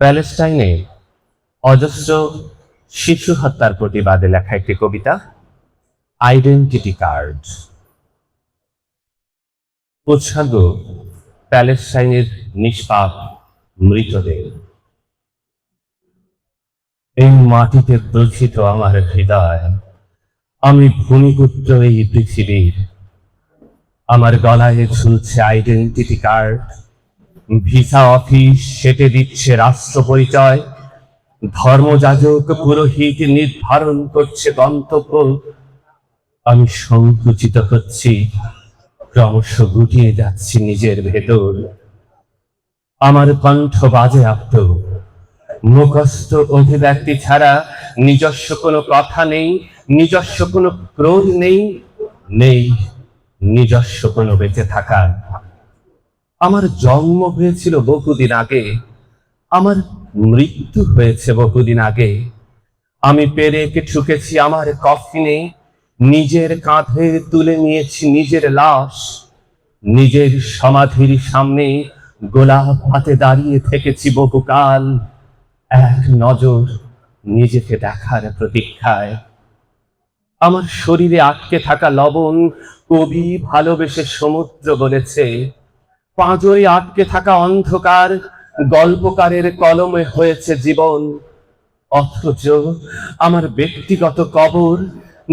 প্যালেস্টাইনে অজস্র শিশু হত্যার প্রতিবাদে লেখা একটি কবিতা, আইডেন্টিটি কার্ড। উৎসর্গ প্যালেস্টাইনের নিষ্পাপ মৃতদের। এই মাটিতে প্রথিত আমার হৃদয়, আমি ভূমিপুত্র এই পৃথিবীর। আমার গলায় ঝুলছে আইডেন্টিটি কার্ড, ভিসা অফিস সেটে দিচ্ছে রাষ্ট্র পরিচয়, ধর্মযাজক পুরোহিত নির্ধারণ করছে গন্তব্য। আমি সংকুচিত হচ্ছি, ক্রমশ গুটিয়ে যাচ্ছি নিজের ভেতর। আমার কণ্ঠ বাজে আপ্ত, মুখস্থ অভিব্যক্তি ছাড়া নিজস্ব কোনো কথা নেই, নিজস্ব কোনো ক্রোধ নেই, নেই নিজস্ব কোনো বেঁচে থাকা। আমার জন্ম হয়েছিল বহুদিন আগে, আমার মৃত্যু হয়েছে বহুদিন আগে। আমি পেরেকে ঠুকেছি আমার কফিনে, নিজের কাঁধে তুলে নিয়েছি নিজের লাশ। নিজের সমাধির সামনে গোলাপ হাতে দাঁড়িয়ে থেকেছি বহুকাল, এক নজর নিজেকে দেখার প্রতীক্ষায়। আমার শরীরে আটকে থাকা লবণ কবি ভালোবেসে সমুদ্র বলেছে, পাঁজরে আটকে থাকা অন্ধকার গল্পকারের কলমে হয়েছে জীবন। অথচ আমার ব্যক্তিগত কবর,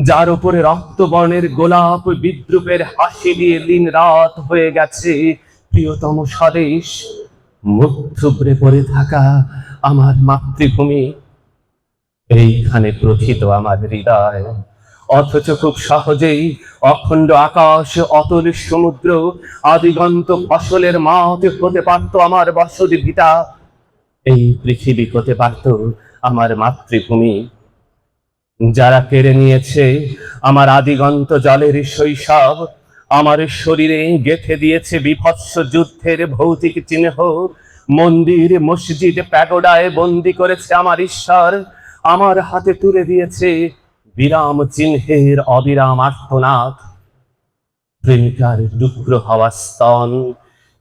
যার উপরে রক্তবর্ণের গোলাপ বিদ্রুপের হাসি দিয়ে দিন রাত হয়ে গেছে প্রিয়তম স্বদেশ, মুখ থুবড়ে পড়ে থাকা আমার মাতৃভূমি। এইখানে প্রথিত আমার হৃদয়, অথচ খুব সহজেই অখণ্ড আকাশ, অতল সমুদ্র, আদিগন্ত ফসলের মাঠ হতে পারত আমার বসতি ভিটা। এই পৃথিবী হতে পারত আমার মাতৃভূমি। যারা কেড়ে নিয়েছে আমার আদিগন্ত জলের শৈশব, আমার শরীরে গেঁথে দিয়েছে বিভৎস যুদ্ধের ভৌতিক চিহ্ন, মন্দির মসজিদ প্যাগোডায় বন্দি করেছে আমার ঈশ্বর, আমার হাতে তুলে দিয়েছে বিরাম চিহ্নের অবিরাম আর্তনাদ। প্রেমিকার টুকরো হওয়া স্তন,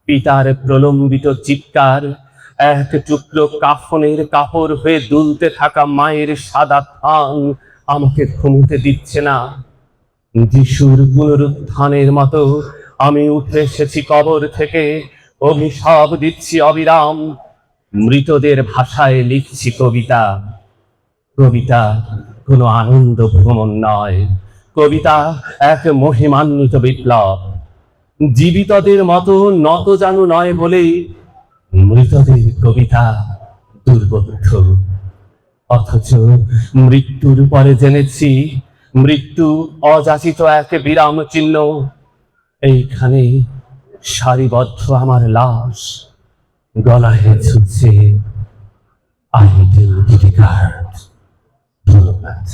পিতার প্রলম্বিত চিৎকার, এক টুকরো কাফনের কাপড় হয়ে দুলতে থাকা মায়ের সাদা থান আমাকে ঘুমোতে দিচ্ছে না। যিশুর পুনরুত্থানের মতো আমি উঠে এসেছি কবর থেকে, অভিশাপ দিচ্ছি অবিরাম। মৃতদের ভাষায় লিখছি কবিতা। কবিতা কোনো আনন্দ ভ্রমণ নয়, কবিতা এক মহিমান্বিত বিপ্লব। জীবিতদের মতো নত জানু নয় বলেই মৃতদের কবিতা দুর্বোধ্য। অথচ মৃত্যুর পরে জেনেছি মৃত্যু অযাচিত এক বিরাম চিহ্ন। এইখানে সারিবদ্ধ আমার লাশ, গলায় ঝুলছে আইডেন্টিটি কার্ড। ধন্যবাদ।